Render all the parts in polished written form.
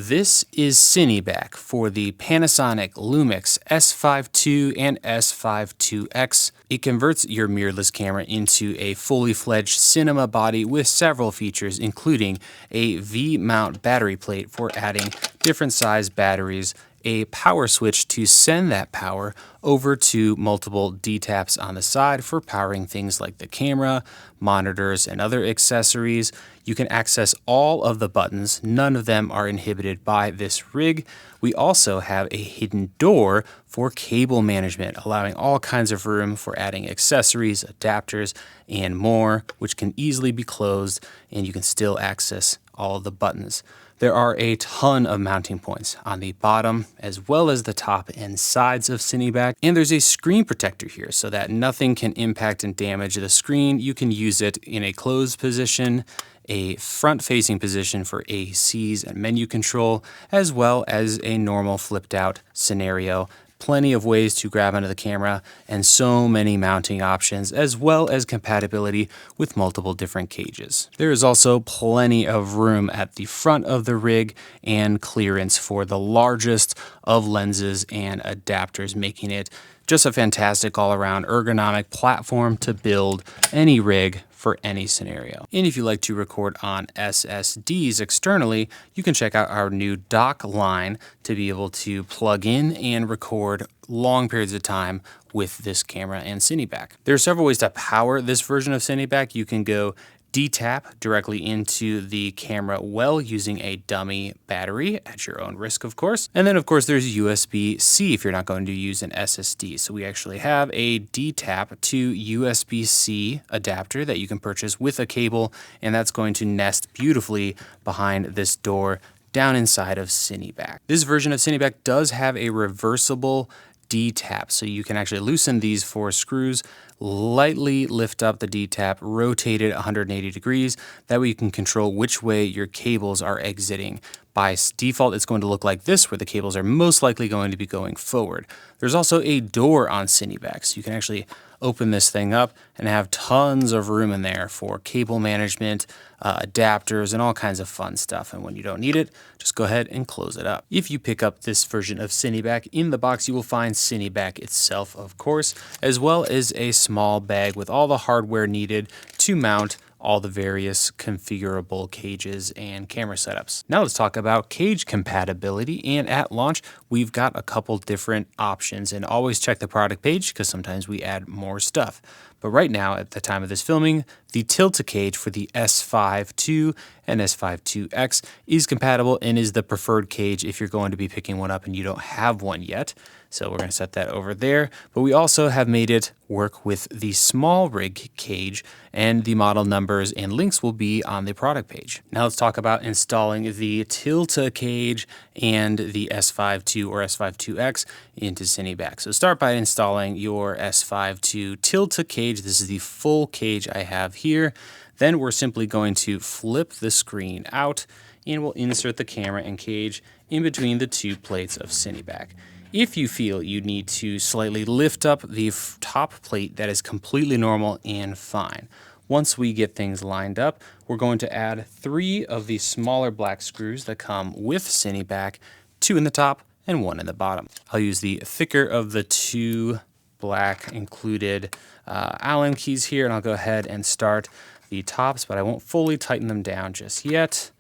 This is CineBack for the Panasonic LUMIX S52 and S52X. It converts your mirrorless camera into a fully fledged cinema body with several features, including a V-mount battery plate for adding different size batteries, a power switch to send that power over to multiple D-taps on the side for powering things like the camera, monitors, and other accessories. You can access all of the buttons. None of them are inhibited by this rig. We also have a hidden door for cable management, allowing all kinds of room for adding accessories, adapters, and more, which can easily be closed, and you can still access all of the buttons. There are a ton of mounting points on the bottom as well as the top and sides of CineBack, and there's a screen protector here so that nothing can impact and damage the screen. You can use it in a closed position, a front-facing position for ACs and menu control, as well as a normal flipped-out scenario. Plenty of ways to grab onto the camera and so many mounting options, as well as compatibility with multiple different cages. There is also plenty of room at the front of the rig and clearance for the largest of lenses and adapters, making it just a fantastic all-around ergonomic platform to build any rig for any scenario. And if you like to record on SSDs externally, you can check out our new dock line to be able to plug in and record long periods of time with this camera and CineBack. There are several ways to power this version of CineBack. You can go D-tap directly into the camera well using a dummy battery at your own risk, of course. And then, of course, there's USB-C if you're not going to use an SSD. So we actually have a D-tap to USB-C adapter that you can purchase with a cable, and that's going to nest beautifully behind this door down inside of CineBack. This version of CineBack does have a reversible D-tap, so you can actually loosen these 4 screws, lightly lift up the D-tap, rotate it 180 degrees. That way you can control which way your cables are exiting. By default, it's going to look like this, where the cables are most likely going to be going forward. There's also a door on CineBack, so you can actually open this thing up and have tons of room in there for cable management, adapters, and all kinds of fun stuff. And when you don't need it, just go ahead and close it up. If you pick up this version of CineBack, in the box you will find CineBack itself, of course, as well as a small bag with all the hardware needed to mount all the various configurable cages and camera setups. Now let's talk about cage compatibility, and at launch we've got a couple different options, and always check the product page because sometimes we add more stuff. But right now, at the time of this filming, the Tilta cage for the S52 and S52X is compatible and is the preferred cage if you're going to be picking one up and you don't have one yet. So we're going to set that over there. But we also have made it work with the SmallRig cage, and the model numbers and links will be on the product page. Now let's talk about installing the Tilta cage and the S52 or S52X into CineBack. So start by installing your S52 Tilta cage. This is the full cage I have here. Then we're simply going to flip the screen out, and we'll insert the camera and cage in between the 2 plates of CineBack. If you feel you need to slightly lift up the top plate, that is completely normal and fine. Once we get things lined up, we're going to add 3 of the smaller black screws that come with CineBack, 2 in the top and 1 in the bottom. I'll use the thicker of the 2 black included Allen keys here, and I'll go ahead and start the tops, but I won't fully tighten them down just yet.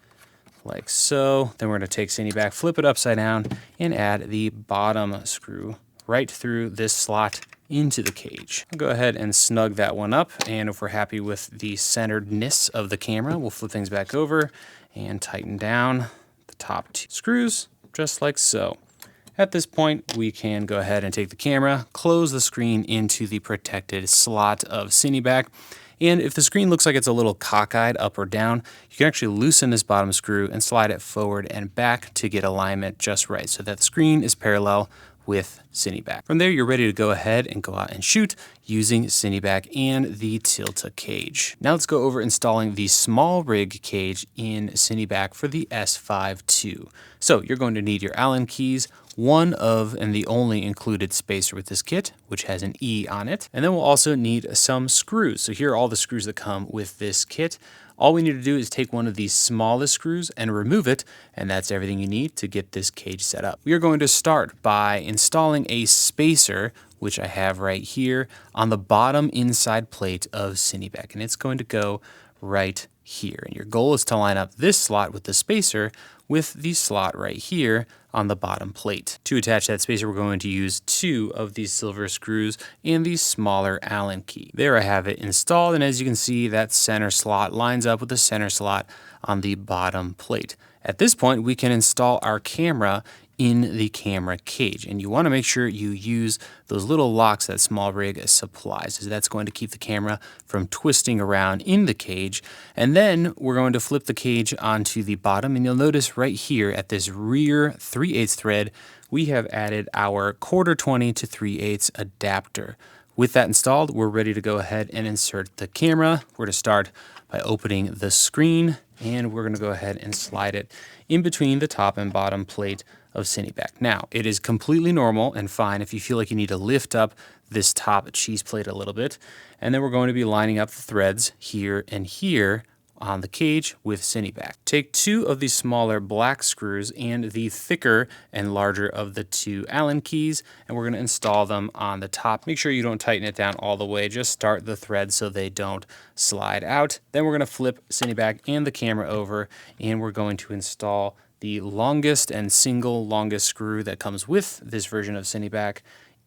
Like so. Then we're going to take CineBack, flip it upside down, and add the bottom screw right through this slot into the cage. I'll go ahead and snug that one up, and if we're happy with the centeredness of the camera, we'll flip things back over and tighten down the top 2 screws, just like so. At this point, we can go ahead and take the camera, close the screen into the protected slot of CineBack. And if the screen looks like it's a little cockeyed up or down, you can actually loosen this bottom screw and slide it forward and back to get alignment just right so that the screen is parallel with CineBack. From there, you're ready to go ahead and go out and shoot using CineBack and the Tilta cage. Now let's go over installing the SmallRig cage in CineBack for the S52. So you're going to need your Allen keys, one of and the only included spacer with this kit, which has an E on it. And then we'll also need some screws. So here are all the screws that come with this kit. All we need to do is take one of these smallest screws and remove it, and that's everything you need to get this cage set up. We are going to start by installing a spacer, which I have right here, on the bottom inside plate of CineBack, and it's going to go right here. And your goal is to line up this slot with the spacer with the slot right here on the bottom plate. To attach that spacer, we're going to use 2 of these silver screws and the smaller Allen key. There I have it installed, and as you can see, that center slot lines up with the center slot on the bottom plate. At this point, we can install our camera in the camera cage, and you want to make sure you use those little locks that SmallRig supplies, as that's going to keep the camera from twisting around in the cage. And then we're going to flip the cage onto the bottom, and you'll notice right here at this rear 3/8 thread, we have added our 1/4-20 to 3/8 adapter. With that installed, we're ready to go ahead and insert the camera. We're going to start by opening the screen, and we're going to go ahead and slide it in between the top and bottom plate of CineBack. Now, it is completely normal and fine if you feel like you need to lift up this top cheese plate a little bit. And then we're going to be lining up the threads here and here on the cage with CineBack. Take 2 of these smaller black screws and the thicker and larger of the 2 Allen keys, and we're going to install them on the top. Make sure you don't tighten it down all the way. Just start the threads so they don't slide out. Then we're going to flip CineBack and the camera over, and we're going to install the longest and single longest screw that comes with this version of CineBack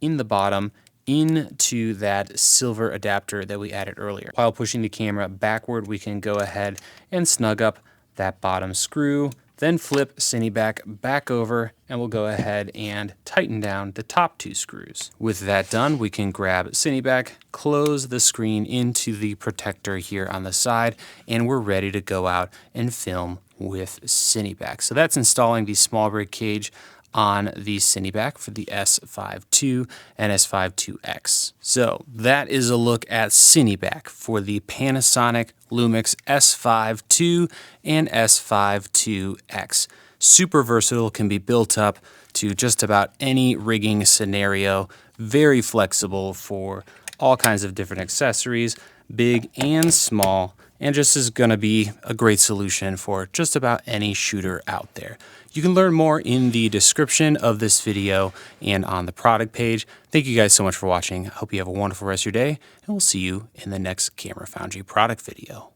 in the bottom into that silver adapter that we added earlier. While pushing the camera backward, we can go ahead and snug up that bottom screw, then flip CineBack back over, and we'll go ahead and tighten down the top 2 screws. With that done, we can grab CineBack, close the screen into the protector here on the side, and we're ready to go out and film with CineBack. So that's installing the SmallRig cage on the CineBack for the S5 II and S5 IIX. So that is a look at CineBack for the Panasonic LUMIX S5 II and S5 IIX. Super versatile, can be built up to just about any rigging scenario, very flexible for all kinds of different accessories, big and small, and just is going to be a great solution for just about any shooter out there. You can learn more in the description of this video and on the product page. Thank you guys so much for watching. I hope you have a wonderful rest of your day, and we'll see you in the next Camera Foundry product video.